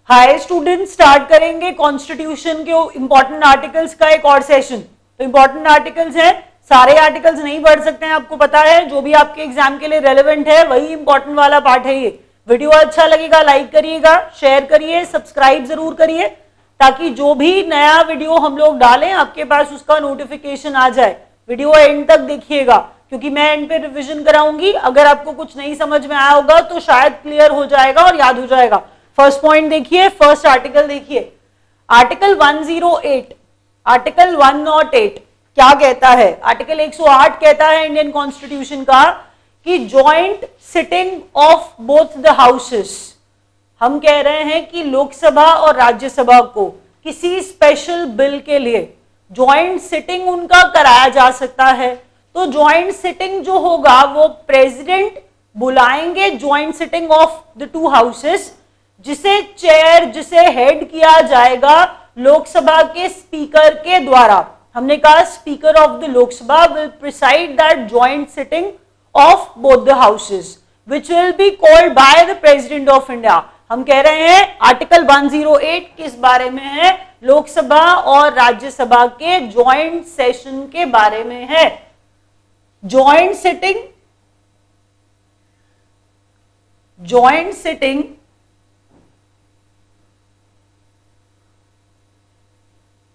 Hi student, start करेंगे constitution के important articles का एक और सेशन। तो इंपॉर्टेंट आर्टिकल्स हैं, सारे आर्टिकल्स नहीं पढ़ सकते हैं, आपको पता है। जो भी आपके एग्जाम के लिए रेलेवेंट है वही इंपॉर्टेंट वाला पार्ट है ये। वीडियो अच्छा लगेगा लाइक करिएगा, शेयर करिए, सब्सक्राइब जरूर करिए, ताकि जो भी नया वीडियो हम लोग डालें आपके पास उसका नोटिफिकेशन आ जाए। वीडियो एंड तक देखिएगा, क्योंकि मैं एंड पे रिवीजन कराऊंगी। अगर आपको कुछ नहीं समझ में आया होगा तो शायद क्लियर हो जाएगा और याद हो जाएगा। फर्स्ट पॉइंट देखिए, फर्स्ट आर्टिकल देखिए, आर्टिकल 108। आर्टिकल 108 क्या कहता है? आर्टिकल 108 कहता है इंडियन कॉन्स्टिट्यूशन का कि joint sitting of both the houses. हम कह रहे हैं कि लोकसभा और राज्यसभा को किसी स्पेशल बिल के लिए जॉइंट सिटिंग उनका कराया जा सकता है। तो जॉइंट सिटिंग जो होगा वो प्रेसिडेंट बुलाएंगे, joint sitting of the two houses, जिसे चेयर, जिसे हेड किया जाएगा लोकसभा के स्पीकर के द्वारा। हमने कहा speaker of the Lok Sabha will preside that joint sitting of both the houses which will be called by the president of India. हम कह रहे हैं आर्टिकल 108 किस बारे में है? लोकसभा और राज्यसभा के जॉइंट सेशन के बारे में है। Joint sitting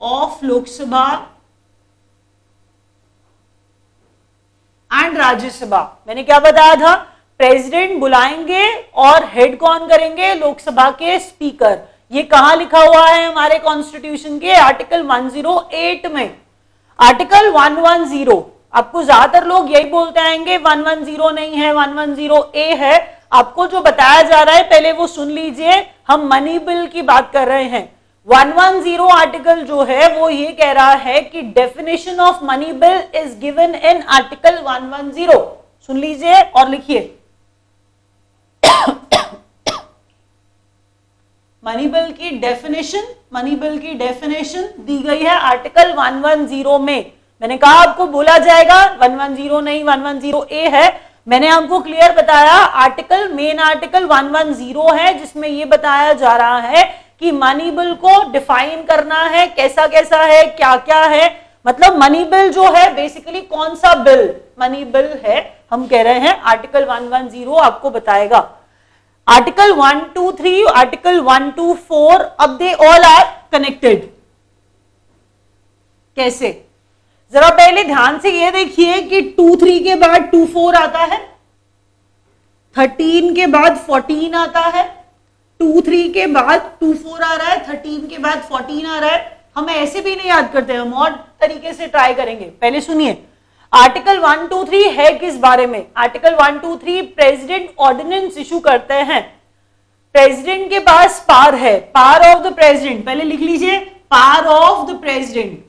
of Lok Sabha and Rajya Sabha. मैंने क्या बताया था? प्रेसिडेंट बुलाएंगे और हेड कौन करेंगे? लोकसभा के स्पीकर। ये कहां लिखा हुआ है हमारे कॉन्स्टिट्यूशन के? आर्टिकल 108 में। आर्टिकल 110, आपको ज्यादातर लोग यही बोलते आएंगे 110 नहीं है, 110A है। आपको जो बताया जा रहा है पहले वो सुन लीजिए। हम मनी बिल की बात कर रहे हैं। 110 आर्टिकल जो है वो ये कह रहा है कि definition of money bill is given in article 110। सुन लीजिए और लिखिए। मनी बिल की डेफिनेशन दी गई है आर्टिकल 110 में। मैंने कहा आपको बोला जाएगा 110 नहीं, 110A है। मैंने आपको क्लियर बताया आर्टिकल, मेन आर्टिकल 110 है, जिसमें यह बताया जा रहा है कि मनी बिल को डिफाइन करना है, कैसा कैसा है, क्या क्या है। मतलब मनी बिल जो है बेसिकली कौन सा बिल मनी बिल है, हम कह रहे हैं आर्टिकल 110 आपको बताएगा। आर्टिकल 123, आर्टिकल 124, अब दे ऑल आर कनेक्टेड। कैसे? जरा पहले ध्यान से ये देखिए कि 23 के बाद 24 आता है, 13 के बाद 14 आता है, 23 के बाद 24 आ रहा है, 13 के बाद 14 आ रहा है। हम ऐसे भी नहीं याद करते, हम और तरीके से ट्राई करेंगे। पहले सुनिए, आर्टिकल 123 है किस बारे में? आर्टिकल 123 प्रेसिडेंट ऑर्डिनेंस इशू करते हैं। प्रेसिडेंट के पास पावर है, पावर ऑफ द प्रेसिडेंट। पहले लिख लीजिए, power of the president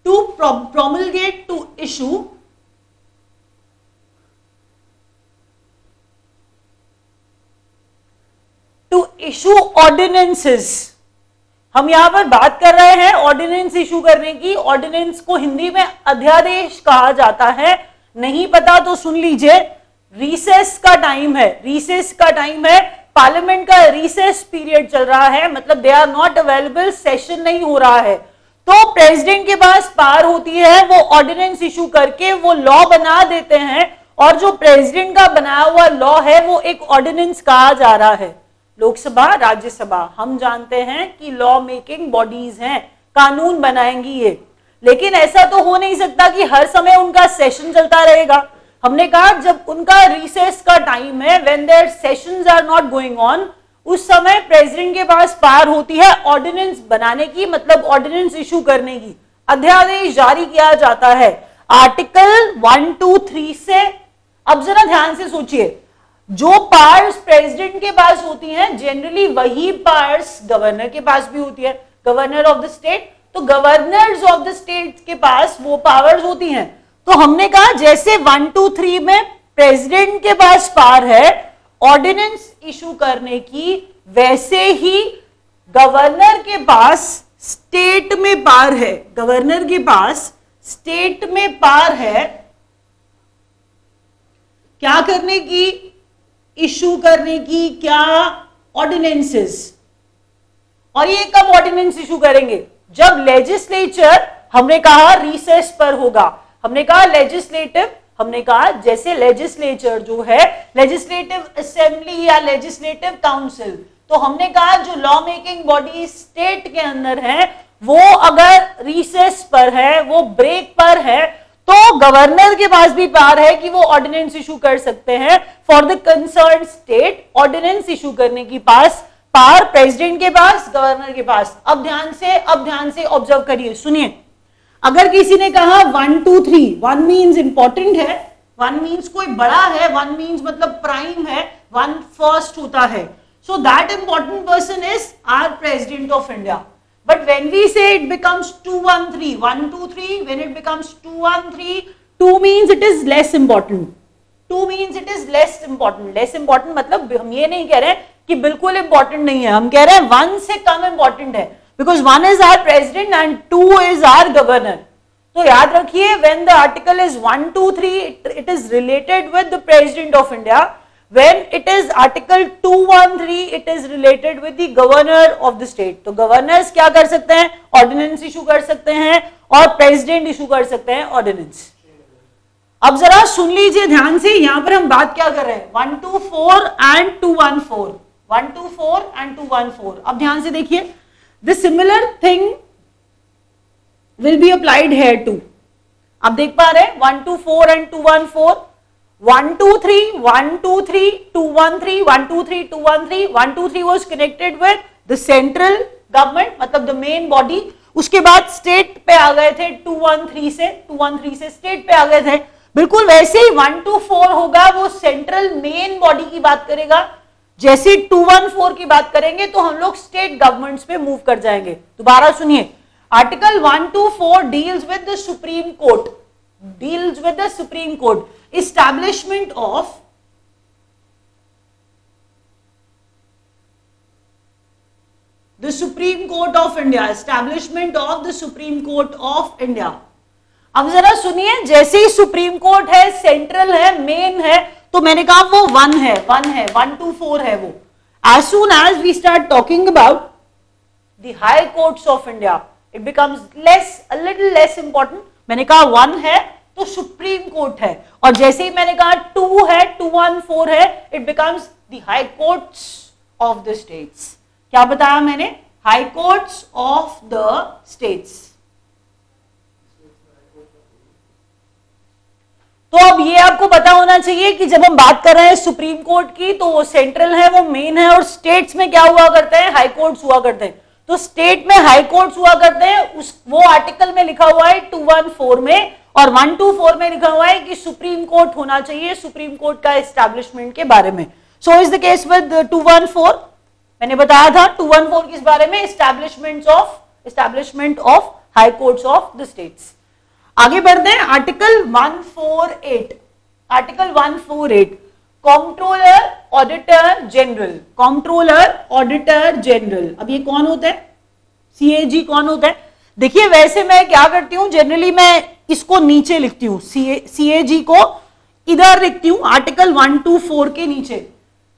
to promulgate, to issue ordinances. हम यहां पर बात कर रहे हैं ऑर्डिनेंस इशू करने की। ऑर्डिनेंस को हिंदी में अध्यादेश कहा जाता है। नहीं पता तो सुन लीजिए। रिसेस का टाइम है, पार्लियामेंट का रिसेस पीरियड चल रहा है, मतलब they are not available, session नहीं हो रहा है। तो प्रेसिडेंट के पास पावर होती है, वो ऑर्डिनेंस इशू करके वो लॉ बना देते हैं। और जो प्रेसिडेंट का बनाया हुआ लॉ है वो एक ऑर्डिनेंस कहा जा रहा है। लोकसभा, राज्यसभा हम जानते हैं कि लॉ मेकिंग बॉडीज हैं, कानून बनाएंगी ये। लेकिन ऐसा तो हो नहीं सकता कि हर समय उनका सेशन चलता रहेगा। हमने कहा जब उनका रिसेस का टाइम है, when their sessions are not going on, उस समय प्रेसिडेंट के पास पावर होती है ऑर्डिनेंस बनाने की, मतलब ऑर्डिनेंस इशू करने की। अध्यादेश जारी किया जाता है आर्टिकल 123 से। अब जरा ध्यान से सोचिए, जो पावर्स प्रेसिडेंट के पास होती हैं जनरली वही पावर्स गवर्नर के पास भी होती है। गवर्नर ऑफ द स्टेट, तो गवर्नर्स ऑफ द स्टेट के पास वो पावर्स होती हैं। तो हमने कहा जैसे 123 में प्रेसिडेंट के पास पावर है ऑर्डिनेंस इशू करने की, वैसे ही गवर्नर के पास स्टेट में पावर है। गवर्नर के पास स्टेट में पावर है क्या करने की? इशू करने की क्या ऑर्डिनेंसेस। और ये कब ऑर्डिनेंस इशू करेंगे, जब लेजिस्लेचर हमने कहा रिसेस पर होगा, हमने कहा लेजिस्लेटिव, हमने कहा जैसे लेजिस्लेचर जो है लेजिस्लेटिव असेंबली या लेजिस्लेटिव काउंसिल, तो हमने कहा जो लॉ मेकिंग बॉडी स्टेट के अंदर है वो अगर रिसेस पर है, वो ब्रेक पर है, तो गवर्नर के पास भी पावर है कि वो ऑर्डिनेंस इशू कर सकते हैं for the concern state. Ordinance issue करने की पावर प्रेसिडेंट के पास, गवर्नर के पास। अब ध्यान से ऑब्जर्व करिए, सुनिए। अगर किसी ने कहा 1 2 3, 1 मीन्स इंपॉर्टेंट है, 1 मीन्स कोई बड़ा है, 1 मीन्स मतलब प्राइम है, 1 फर्स्ट होता है, so that important person is our president of India. But when we say it becomes 2 1 3, 1 2 3, when it becomes 2 1 3, 2 means it is less important. 2 means it is less important. Less important मतलब हम ये नहीं कह रहे हैं कि बिल्कुल important नहीं है, हम कह रहे हैं 1 से कम important है, because 1 is our president and 2 is our governor. तो याद रखिए, when the article is 1 2 3, it is related with the president of India. When it is article 213, it is related with the governor of the state. तो governors क्या कर सकते हैं, ordinance issue कर सकते हैं, और प्रेसिडेंट इशू कर सकते हैं ऑर्डिनेंस। अब जरा सुन लीजिए ध्यान से, यहां पर हम बात क्या कर रहे हैं, 124 एंड 214, 124 एंड 214। अब ध्यान से देखिए, the similar thing will be applied here too. अब देख पा रहे हैं 124 and 214, 1 2 3 1 2 3 2 1 3 1 2 3 2 1 3, 1 2 3 was connected with the central government, मतलब the main body। उसके बाद स्टेट पे आ गए थे 213 से स्टेट पे आ गए थे। बिल्कुल वैसे ही 124 होगा, वो सेंट्रल मेन बॉडी की बात करेगा। जैसे 214 की बात करेंगे तो हम लोग स्टेट गवर्नमेंट्स पे मूव कर जाएंगे। दोबारा सुनिए, article 124 deals with the supreme court, deals with the Supreme Court, establishment of the Supreme Court of India, establishment of the Supreme Court of India। अब जरा सुनिए, जैसे ही सुप्रीम कोर्ट है, सेंट्रल है, मेन है, तो मैंने कहा वो 1 है, 124 है वो। As soon as we start talking about the high courts of India, it becomes a little less important। मैंने कहा 1 है तो सुप्रीम कोर्ट है, और जैसे ही मैंने कहा 2 है, 214 है, it becomes the high courts of the states. क्या बताया मैंने, high courts of the states. तो अब ये आपको पता होना चाहिए कि जब हम बात कर रहे हैं सुप्रीम कोर्ट की, तो वो सेंट्रल है, वो मेन है, और स्टेट्स में क्या हुआ करते हैं, हाई कोर्ट्स हुआ करते हैं। तो स्टेट में हाई कोर्ट्स हुआ करते हैं, वो आर्टिकल में लिखा हुआ है 214 में, और 124 में लिखा हुआ है कि सुप्रीम कोर्ट होना चाहिए, सुप्रीम कोर्ट का एस्टैब्लिशमेंट के बारे में। So is the case with 214। मैंने बताया था 214 किस बारे में, establishment of high courts of the states. आगे बढ़ते हैं, article 148, article 148, controller auditor general, controller auditor general. अब ये कौन होता है, सीएजी कौन होता है? देखिए वैसे मैं क्या करती हूं, जनरली मैं इसको नीचे लिखती हूं, सीएजी को इधर लिखती हूं, आर्टिकल 124 के नीचे।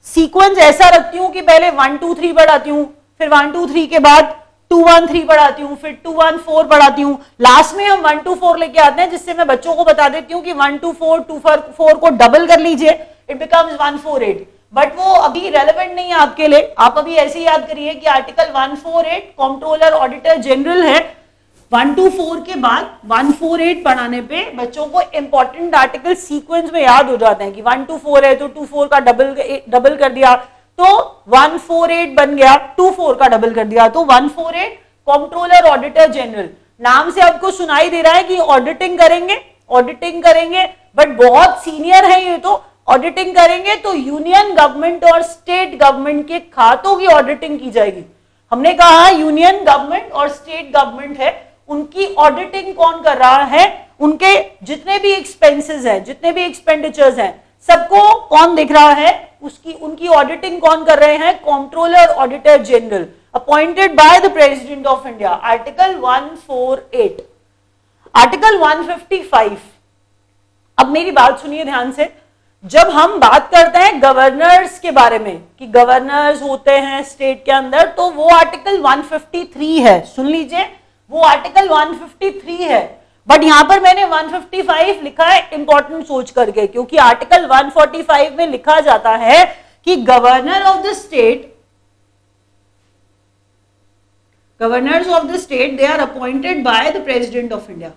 सीक्वेंस ऐसा रखती हूं कि पहले 1 2 3 पढ़ाती हूं, फिर 1 2 3 के बाद 213 पढ़ाती हूं, फिर 214 पढ़ाती हूं, लास्ट में हम 124 लेके आते हैं, जिससे मैं बच्चों को बता देती हूं कि 124 244 को डबल कर लीजिए, इट बिकम्स 148। बट वो अभी रेलेवेंट नहीं है आपके लिए, आप अभी ऐसे याद करिए कि आर्टिकल 148 कंट्रोलर ऑडिटर जनरल है। 124 के बाद 148 पढ़ाने पे बच्चों को इंपॉर्टेंट आर्टिकल सीक्वेंस में याद हो जाते हैं कि 124 है तो 24 का डबल कर दिया तो 148 बन गया, 24 का डबल कर दिया तो 148 कंट्रोलर ऑडिटर जनरल। नाम से आपको सुनाई दे रहा है कि ऑडिटिंग करेंगे, बट बहुत सीनियर है ये, तो ऑडिटिंग करेंगे तो यूनियन गवर्नमेंट और स्टेट गवर्नमेंट के खातों की ऑडिटिंग की जाएगी। हमने कहा यूनियन गवर्नमेंट और स्टेट गवर्नमेंट है, उनकी ऑडिटिंग कौन कर रहा है, उनके जितने भी एक्सपेंसेस हैं, जितने भी एक्सपेंडिचर्स हैं, सबको कौन देख रहा है, उनकी ऑडिटिंग कौन कर रहे हैं, controller auditor general appointed by the president of India. Article 148। Article 155, अब मेरी बात सुनिए ध्यान से, जब हम बात करते हैं गवर्नर्स के बारे में कि गवर्नर्स होते हैं स्टेट के अंदर, तो वो आर्टिकल 153 है, सुन लीजिए, वो आर्टिकल 153 है। बट यहां पर मैंने 155 लिखा है इंपॉर्टेंट सोच करके, क्योंकि आर्टिकल 145 में लिखा जाता है कि governor of the state, governors of the state they are appointed by the president of India.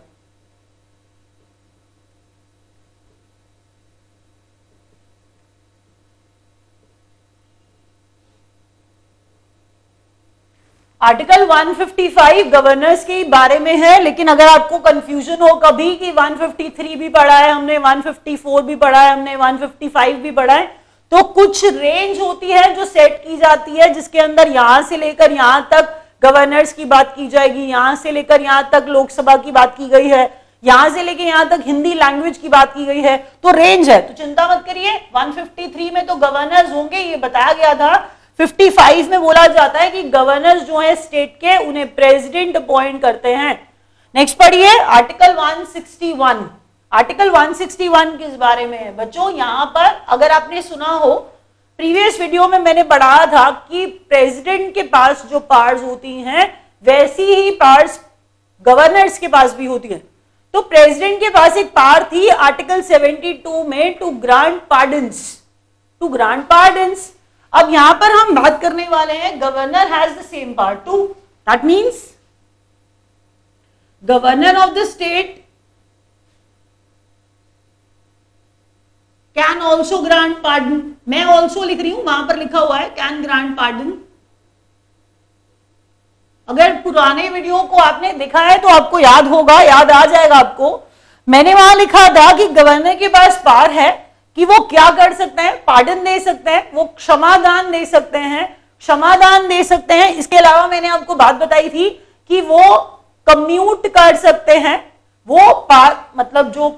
Article 155 governors के बारे में है, लेकिन अगर आपको कंफ्यूजन हो कभी कि 153 भी पढ़ा है हमने, 154 भी पढ़ा है हमने, 155 भी पढ़ा है, तो कुछ रेंज होती है जो सेट की जाती है, जिसके अंदर यहां से लेकर यहां तक गवर्नर्स की बात की जाएगी, यहां से लेकर यहां तक लोकसभा की बात की गई है, यहां से लेकर यहां तक हिंदी लैंग्वेज की बात की गई है, तो रेंज है, तो चिंता मत करिए। 153 में तो गवर्नर्स होंगे, ये बताया गया था। 55 में बोला जाता है कि गवर्नर्स जो है स्टेट के, उन्हें प्रेसिडेंट अपॉइंट करते हैं। नेक्स्ट पढ़िए आर्टिकल 161। आर्टिकल 161 किस बारे में है बच्चों? यहां पर अगर आपने सुना हो, प्रीवियस वीडियो में मैंने पढ़ाया था कि प्रेसिडेंट के पास जो पावर्स होती हैं वैसी ही पावर्स गवर्नर्स के पास भी होती है। तो प्रेसिडेंट के पास एक पावर थी आर्टिकल 72 में, to grant pardons, to grant pardons. अब यहां पर हम बात करने वाले हैं governor has the same power too, that means governor of the state can also grant pardon. मैं ऑल्सो लिख रही हूं, वहां पर लिखा हुआ है कैन ग्रांट पार्डन। अगर पुराने वीडियो को आपने देखा है तो आपको याद होगा, याद आ जाएगा आपको। मैंने वहां लिखा था कि गवर्नर के पास पावर है कि वो क्या कर सकते हैं, पार्डन दे सकते हैं, वो क्षमादान दे सकते हैं, क्षमादान दे सकते हैं। इसके अलावा मैंने आपको बात बताई थी कि वो कम्यूट कर सकते हैं, वो मतलब जो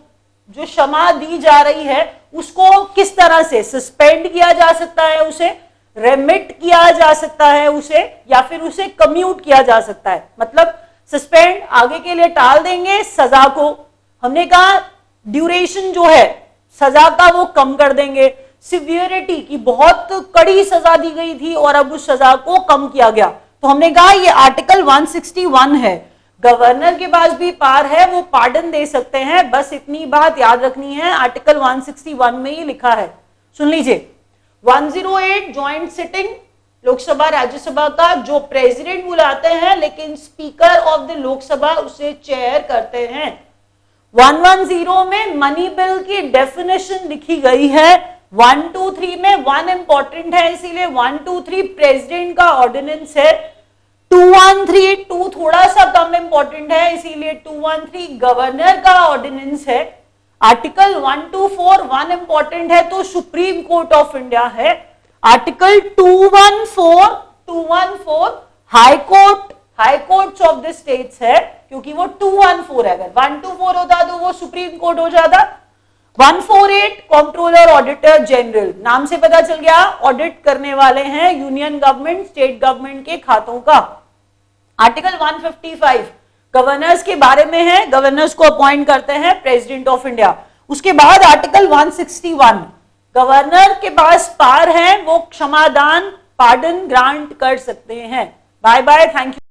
क्षमा दी जा रही है उसको किस तरह से सस्पेंड किया जा सकता है, उसे रेमिट किया जा सकता है उसे, या फिर उसे कम्यूट किया जा सकता है। मतलब सस्पेंड आगे के लिए टाल देंगे सजा को, हमने कहा ड्यूरेशन जो है सजा का वो कम कर देंगे, सिवियरिटी की बहुत कड़ी सजा दी गई थी और अब उस सजा को कम किया गया। तो हमने कहा ये आर्टिकल 161 है, गवर्नर के पास भी पावर है, वो पार्डन दे सकते हैं। बस इतनी बात याद रखनी है, आर्टिकल 161 में ही लिखा है। सुन लीजिए 108 ज्वाइंट सिटिंग लोकसभा राज्यसभा का जो प्रेसिडेंट बुलाते हैं, लेकिन स्पीकर ऑफ द लोकसभा उसे चेयर करते हैं। 110 में मनी बिल की डेफिनेशन लिखी गई है। 123 में 1 इंपॉर्टेंट है, इसीलिए 123 प्रेसिडेंट का ऑर्डिनेंस है। 213 थोड़ा सा कम इंपॉर्टेंट है, इसीलिए 213 गवर्नर का ऑर्डिनेंस है। आर्टिकल 124 1 इंपॉर्टेंट है तो सुप्रीम कोर्ट ऑफ इंडिया है। Article 214 high courts of the states है, क्योंकि वो 214 है, अगर 124 होता तो वो सुप्रीम कोर्ट हो जाता। 148 कंट्रोलर ऑडिटर जनरल, नाम से पता चल गया ऑडिट करने वाले हैं यूनियन गवर्नमेंट स्टेट गवर्नमेंट के खातों का। आर्टिकल 155 गवर्नर्स के बारे में है, गवर्नर्स को अपॉइंट करते हैं प्रेसिडेंट ऑफ इंडिया। उसके बाद आर्टिकल 161 गवर्नर के पास पावर है, वो क्षमादान पार्डन ग्रांट कर सकते हैं। Bye bye, thank you.